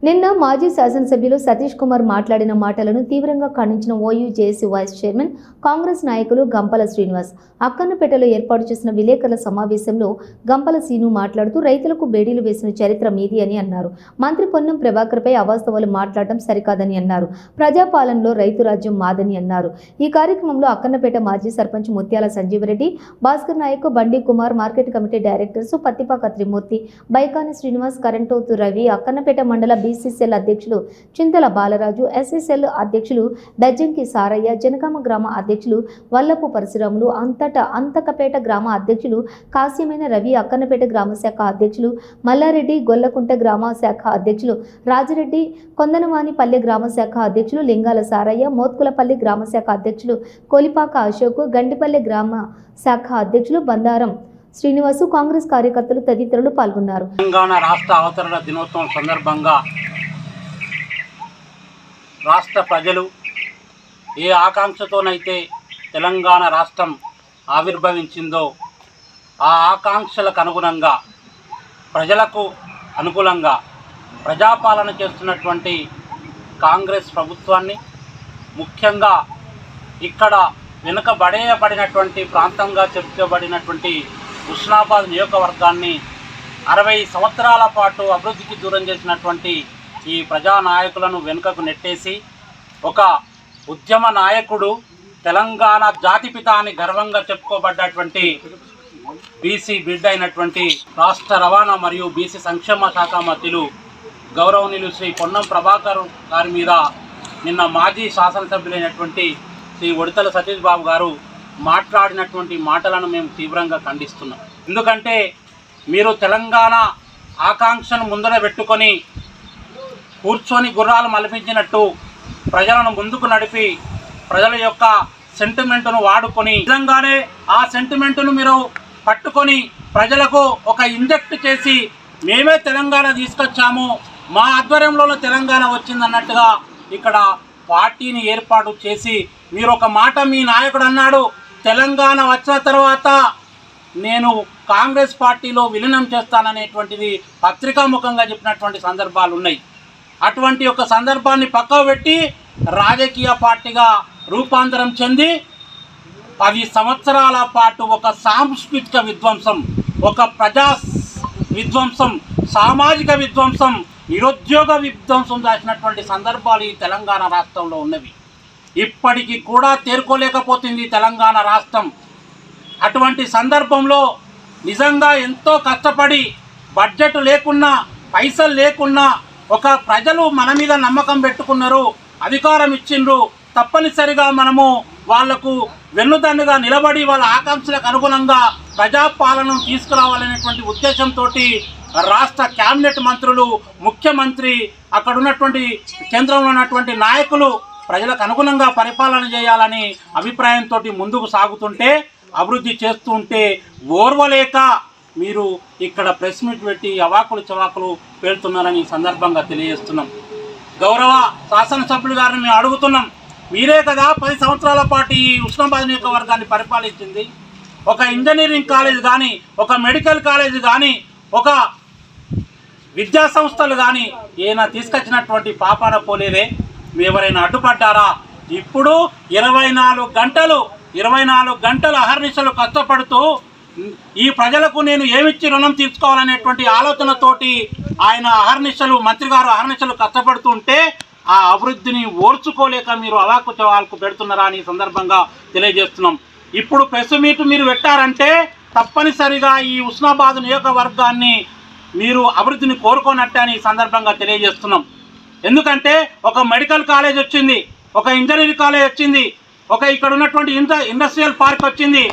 నిన్న మాజీ శాసనసభ్యులు సతీష్ కుమార్ మాట్లాడిన మాటలను తీవ్రంగా ఖండించిన ఓయూజేఏసీ వైస్ చైర్మన్ కాంగ్రెస్ నాయకులు గంపల శ్రీనివాస్ అక్కన్నపేటలో ఏర్పాటు చేసిన విలేకరుల సమావేశంలో గంపల శ్రీను మాట్లాడుతూ రైతులకు బేడీలు వేసిన చరిత్ర మీది అని అన్నారు. మంత్రి పొన్నం ప్రభాకర్పై అవాస్తవాలు మాట్లాడటం సరికాదని అన్నారు. ప్రజాపాలనలో రైతు రాజ్యం మాదని అన్నారు. ఈ కార్యక్రమంలో అక్కన్నపేట మాజీ సర్పంచ్ ముత్యాల Sanjeeva Reddy, Bhaskar Nayak, Bandi Kumar, market committee directors Pattipaka Trimurthy, Baikani Srinivas, Karentothu Ravi, Akkannapeta మండల బీసీసీఎల్ అధ్యక్షులు చింతల బాలరాజు, ఎస్ఎస్ఎల్ అధ్యక్షులు బెజ్జంకి సారయ్య, జనగామ గ్రామ అధ్యక్షులు వల్లపు పరశురాములు, అంతకపేట గ్రామ అధ్యక్షులు కాస్యమైన రవి, అక్కన్నపేట గ్రామ శాఖ అధ్యక్షులు మల్లారెడ్డి, గొల్లకుంట గ్రామ శాఖ అధ్యక్షులు రాజిరెడ్డి, కొందనవానిపల్లె గ్రామ శాఖ అధ్యక్షులు లింగాల సారయ్య, మోత్కులపల్లి గ్రామ శాఖ అధ్యక్షులు కొలిపాక అశోక్, గండిపల్లె గ్రామ శాఖ అధ్యక్షులు బందారం శ్రీనివాసు, కాంగ్రెస్ కార్యకర్తలు తదితరులు పాల్గొన్నారు. తెలంగాణ రాష్ట్ర అవతరణ దినోత్సవం సందర్భంగా రాష్ట్ర ప్రజలు ఏ ఆకాంక్షతోనైతే తెలంగాణ రాష్ట్రం ఆవిర్భవించిందో ఆ ఆకాంక్షలకు అనుగుణంగా ప్రజలకు అనుకూలంగా ప్రజాపాలన చేస్తున్నటువంటి కాంగ్రెస్ ప్రభుత్వాన్ని, ముఖ్యంగా ఇక్కడ వెనుకబడేయబడినటువంటి ప్రాంతంగా చెప్పుకోబడినటువంటి హుస్నాబాద్ నియోజకవర్గాన్ని 60 సంవత్సరాల పాటు అభివృద్ధికి దూరం చేసినటువంటి ఈ ప్రజానాయకులను వెనుకకు నెట్టేసి ఒక ఉద్యమ నాయకుడు, తెలంగాణ జాతిపిత అని గర్వంగా చెప్పుకోబడ్డటువంటి బీసీ బిడ్డ అయినటువంటి రాష్ట్ర రవాణా మరియు బీసీ సంక్షేమ శాఖ మంత్రులు గౌరవనీయులు శ్రీ పొన్నం ప్రభాకర్ గారి మీద నిన్న మాజీ శాసనసభ్యులైనటువంటి శ్రీ ఉడతల సతీష్ బాబు గారు మాట్లాడినటువంటి మాటలను మేము తీవ్రంగా ఖండిస్తున్నాం. ఎందుకంటే మీరు తెలంగాణ ఆకాంక్షను ముందర పెట్టుకొని కూర్చొని గుర్రాలు మలిపించినట్టు ప్రజలను ముందుకు నడిపి ప్రజల యొక్క సెంటిమెంటును వాడుకొని నిజంగానే ఆ సెంటిమెంటును మీరు పట్టుకొని ప్రజలకు ఒక ఇంజెక్ట్ చేసి మేమే తెలంగాణ తీసుకొచ్చాము, మా ఆధ్వర్యంలో తెలంగాణ వచ్చిందన్నట్టుగా ఇక్కడ పార్టీని ఏర్పాటు చేసి మీరు ఒక మాట మీ నాయకుడు అన్నాడు, తెలంగాణ వచ్చిన తర్వాత నేను కాంగ్రెస్ పార్టీలో విలీనం చేస్తాననేటువంటిది పత్రికాముఖంగా చెప్పినటువంటి సందర్భాలు ఉన్నాయి. అటువంటి ఒక సందర్భాన్ని పక్కకు పెట్టి రాజకీయ పార్టీగా రూపాంతరం చెంది 10 సంవత్సరాల పాటు ఒక సాంస్కృతిక విధ్వంసం, ఒక ప్రజా విధ్వంసం, సామాజిక విధ్వంసం, నిరుద్యోగ విధ్వంసం చేసినటువంటి సందర్భాలు ఈ తెలంగాణ రాష్ట్రంలో ఉన్నవి. ఇప్పటికీ కూడా తేరుకోలేకపోతుంది తెలంగాణ రాష్ట్రం. అటువంటి సందర్భంలో నిజంగా ఎంతో కష్టపడి బడ్జెట్ లేకున్నా, పైసలు లేకున్నా ఒక ప్రజలు మన మీద నమ్మకం పెట్టుకున్నారు, అధికారం ఇచ్చిండ్రు, తప్పనిసరిగా మనము వాళ్లకు వెన్నుదన్నుగా నిలబడి వాళ్ళ ఆకాంక్షలకు అనుగుణంగా ప్రజాపాలనను తీసుకురావాలనేటువంటి ఉద్దేశంతో రాష్ట్ర క్యాబినెట్ మంత్రులు, ముఖ్యమంత్రి, అక్కడ ఉన్నటువంటి కేంద్రంలో ఉన్నటువంటి నాయకులు ప్రజలకు అనుగుణంగా పరిపాలన చేయాలని అభిప్రాయంతో ముందుకు సాగుతుంటే, అభివృద్ధి చేస్తుంటే ఓర్వలేక మీరు ఇక్కడ ప్రెస్ మీట్ పెట్టి అవాకులు చవాకులు పేలుతున్నారని ఈ సందర్భంగా తెలియజేస్తున్నాం. గౌరవ శాసనసభ్యులు గారిని మేము అడుగుతున్నాం, మీరే కదా 10 సంవత్సరాల పాటు ఈ హుస్నాబాద్ నియోజకవర్గాన్ని పరిపాలించింది. ఒక ఇంజనీరింగ్ కాలేజ్ కానీ, ఒక మెడికల్ కాలేజ్ కానీ, ఒక విద్యా సంస్థలు కానీ ఏమైనా తీసుకొచ్చినటువంటి పాపాన పోలేదే. ఎవరైనా అడ్డుపడ్డారా? ఇప్పుడు 24 గంటలు అహర్నిశలు కష్టపడుతూ ఈ ప్రజలకు నేను ఏమిచ్చి రుణం తీర్చుకోవాలనేటువంటి ఆలోచనతోటి ఆయన మంత్రి గారు అహర్నిశలు కష్టపడుతుంటే ఆ అభివృద్ధిని ఓర్చుకోలేక మీరు అవాకు చవాకు పెడుతున్నారా అని సందర్భంగా తెలియజేస్తున్నాం. ఇప్పుడు ప్రెస్ మీట్ మీరు పెట్టారంటే తప్పనిసరిగా ఈ హుస్నాబాద్ నియోజకవర్గాన్ని మీరు అభివృద్ధిని కోరుకోనట్టే అని సందర్భంగా తెలియజేస్తున్నాం. ఎందుకంటే ఒక మెడికల్ కాలేజ్ వచ్చింది, ఒక ఇంజనీరింగ్ కాలేజ్ వచ్చింది, ఒక ఇక్కడ ఉన్నటువంటి ఇండస్ట్రియల్ పార్క్ వచ్చింది.